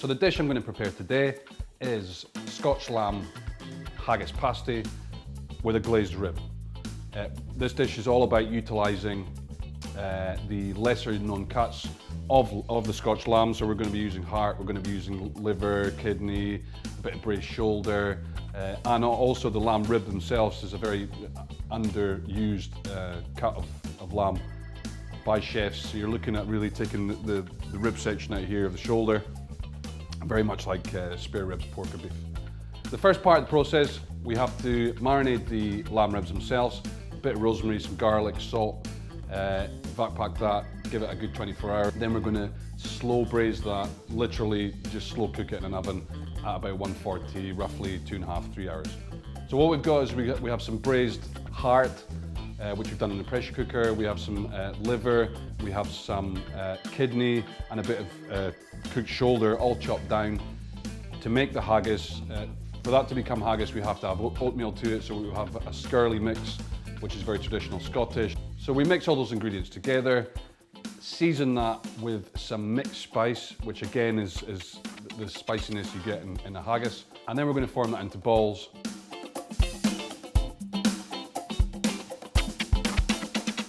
So the dish I'm going to prepare today is Scotch Lamb Haggis pasty with a glazed rib. This dish is all about utilising the lesser known cuts of the Scotch lamb. So we're going to be using heart, we're going to be using liver, kidney, a bit of braised shoulder, and also the lamb rib themselves is a very underused cut of lamb by chefs. So you're looking at really taking the rib section out here of the shoulder, very much like spare ribs, pork or beef. The first part of the process, we have to marinate the lamb ribs themselves, a bit of rosemary, some garlic, salt, vac pack that, give it a good 24 hours. Then we're going to slow braise that, literally just slow cook it in an oven at about 140, roughly 2.5 to 3 hours. So what we've got is we have some braised heart, which we've done in the pressure cooker. We have some liver, we have some kidney, and a bit of cooked shoulder, all chopped down. To make the haggis, for that to become haggis, we have to have oatmeal to it, so we have a scurly mix, which is very traditional Scottish. So we mix all those ingredients together, season that with some mixed spice, which again is the spiciness you get in a haggis, and then we're going to form that into balls.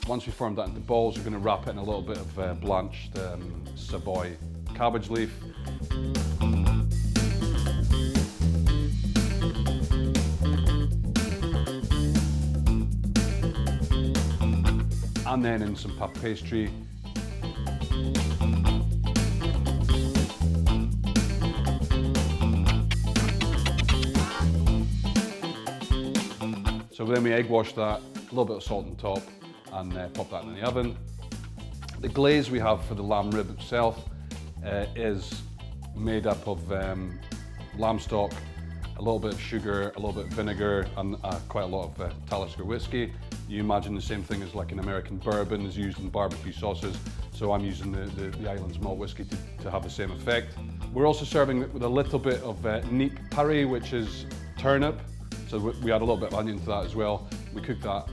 Once we form that into balls, we're going to wrap it in a little bit of blanched Savoy cabbage leaf. And then in some puff pastry. So then we egg wash that, a little bit of salt on top, and pop that in the oven. The glaze we have for the lamb rib itself is made up of lamb stock, a little bit of sugar, a little bit of vinegar, and quite a lot of Talisker Whisky. You imagine the same thing as like an American bourbon is used in barbecue sauces, so I'm using the island's malt whiskey to have the same effect. We're also serving it with a little bit of neep puree, which is turnip, so we add a little bit of onion to that as well. We cook that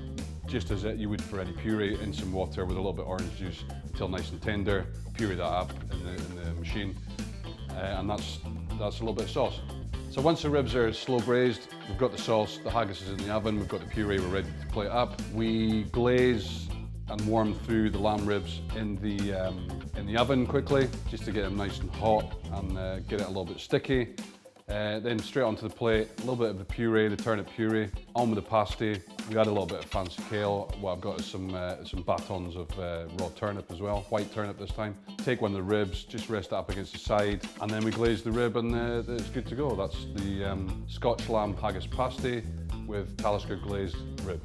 just as you would for any puree, in some water with a little bit of orange juice until nice and tender. Puree that up in the machine, and that's a little bit of sauce. So once the ribs are slow braised, we've got the sauce, the haggis is in the oven, we've got the puree, we're ready to plate up. We glaze and warm through the lamb ribs in the oven quickly, just to get them nice and hot and get it a little bit sticky. Then straight onto the plate, a little bit of the puree, the turnip puree, on with the pasty. We add a little bit of fancy kale. What I've got is some batons of raw turnip as well, white turnip this time. Take one of the ribs, just rest it up against the side, and then we glaze the rib and it's good to go. That's the Scotch Lamb Haggis pasty with Talisker glazed rib.